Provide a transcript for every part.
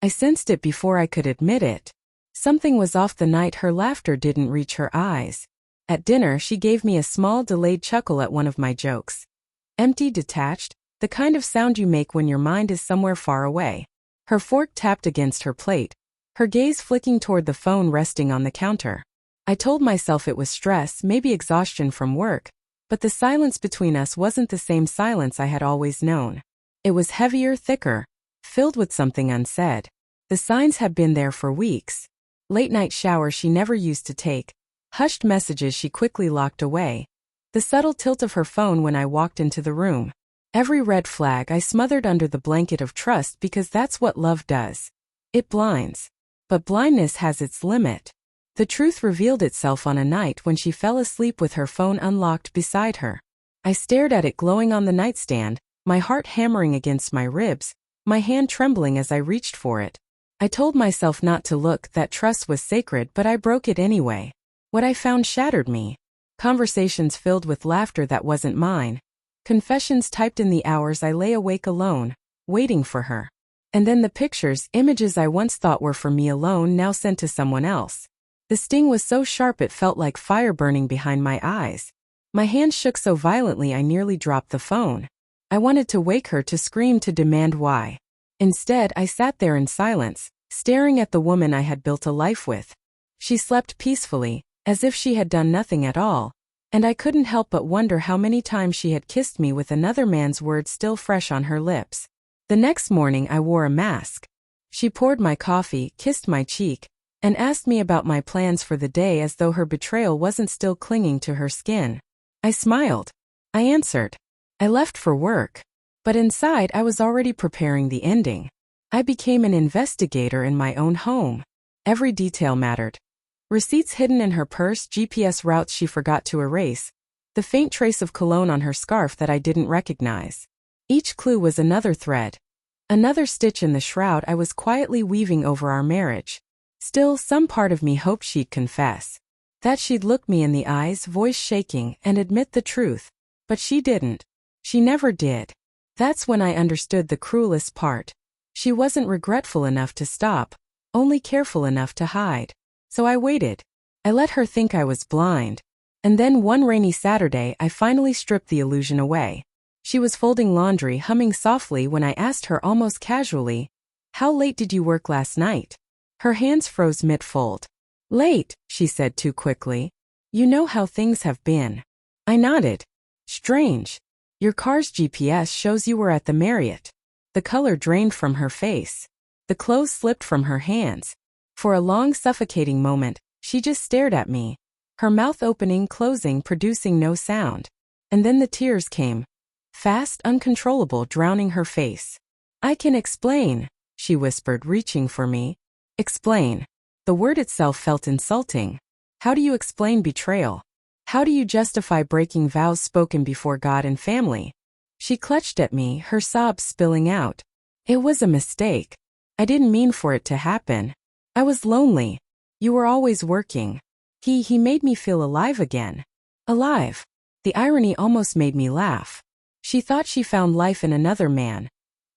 I sensed it before I could admit it. Something was off the night her laughter didn't reach her eyes. At dinner, she gave me a small delayed chuckle at one of my jokes. Empty, detached, the kind of sound you make when your mind is somewhere far away. Her fork tapped against her plate, her gaze flicking toward the phone resting on the counter. I told myself it was stress, maybe exhaustion from work, but the silence between us wasn't the same silence I had always known. It was heavier, thicker, filled with something unsaid. The signs had been there for weeks. Late-night showers she never used to take, hushed messages she quickly locked away, the subtle tilt of her phone when I walked into the room. Every red flag I smothered under the blanket of trust because that's what love does. It blinds. But blindness has its limit. The truth revealed itself on a night when she fell asleep with her phone unlocked beside her. I stared at it glowing on the nightstand, my heart hammering against my ribs, my hand trembling as I reached for it. I told myself not to look, that trust was sacred, but I broke it anyway. What I found shattered me. Conversations filled with laughter that wasn't mine. Confessions typed in the hours I lay awake alone, waiting for her. And then the pictures, images I once thought were for me alone, now sent to someone else. The sting was so sharp it felt like fire burning behind my eyes. My hand shook so violently I nearly dropped the phone. I wanted to wake her, to scream, to demand why. Instead, I sat there in silence, staring at the woman I had built a life with. She slept peacefully, as if she had done nothing at all, and I couldn't help but wonder how many times she had kissed me with another man's words still fresh on her lips. The next morning I wore a mask. She poured my coffee, kissed my cheek, and asked me about my plans for the day as though her betrayal wasn't still clinging to her skin. I smiled. I answered. I left for work. But inside I was already preparing the ending. I became an investigator in my own home. Every detail mattered. Receipts hidden in her purse, GPS routes she forgot to erase, the faint trace of cologne on her scarf that I didn't recognize. Each clue was another thread, another stitch in the shroud I was quietly weaving over our marriage. Still, some part of me hoped she'd confess. That she'd look me in the eyes, voice shaking, and admit the truth. But she didn't. She never did. That's when I understood the cruelest part. She wasn't regretful enough to stop, only careful enough to hide. So I waited. I let her think I was blind. And then one rainy Saturday I finally stripped the illusion away. She was folding laundry, humming softly when I asked her almost casually, "How late did you work last night?" Her hands froze mid-fold. "Late," she said too quickly. "You know how things have been." I nodded. "Strange. Your car's GPS shows you were at the Marriott." The color drained from her face. The clothes slipped from her hands. For a long, suffocating moment, she just stared at me, her mouth opening, closing, producing no sound. And then the tears came. Fast, uncontrollable, drowning her face. "I can explain," she whispered, reaching for me. Explain. The word itself felt insulting. How do you explain betrayal? How do you justify breaking vows spoken before God and family? She clutched at me, her sobs spilling out. "It was a mistake. I didn't mean for it to happen. I was lonely. You were always working. He made me feel alive again." Alive. The irony almost made me laugh. She thought she found life in another man,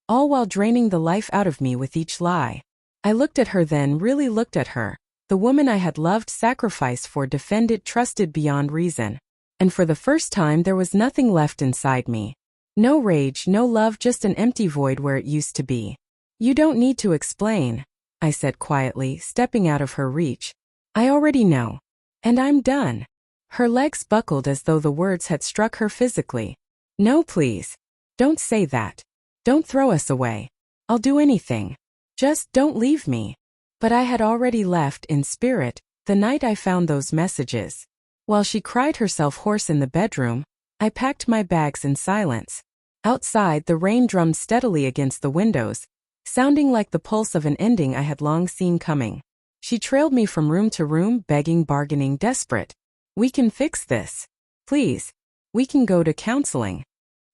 all while draining the life out of me with each lie. I looked at her then, really looked at her. The woman I had loved, sacrificed for, defended, trusted beyond reason. And for the first time there was nothing left inside me. No rage, no love, just an empty void where it used to be. "You don't need to explain," I said quietly, stepping out of her reach. "I already know. And I'm done." Her legs buckled as though the words had struck her physically. "No, please. Don't say that. Don't throw us away. I'll do anything. Just don't leave me." But I had already left, in spirit, the night I found those messages. While she cried herself hoarse in the bedroom, I packed my bags in silence. Outside, the rain drummed steadily against the windows, sounding like the pulse of an ending I had long seen coming. She trailed me from room to room, begging, bargaining, desperate. "We can fix this. Please. We can go to counseling."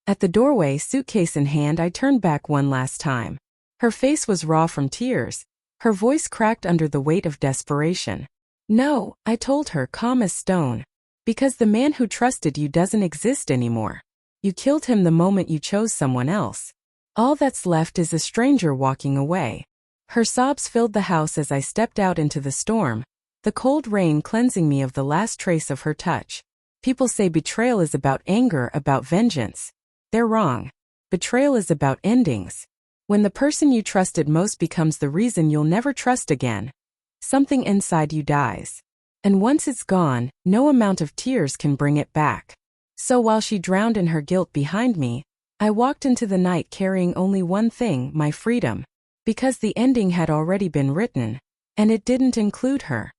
At the doorway, suitcase in hand, I turned back one last time. Her face was raw from tears. Her voice cracked under the weight of desperation. "No," I told her, calm as stone. "Because the man who trusted you doesn't exist anymore. You killed him the moment you chose someone else. All that's left is a stranger walking away." Her sobs filled the house as I stepped out into the storm, the cold rain cleansing me of the last trace of her touch. People say betrayal is about anger, about vengeance. They're wrong. Betrayal is about endings. When the person you trusted most becomes the reason you'll never trust again, something inside you dies. And once it's gone, no amount of tears can bring it back. So while she drowned in her guilt behind me, I walked into the night carrying only one thing, my freedom. Because the ending had already been written, and it didn't include her.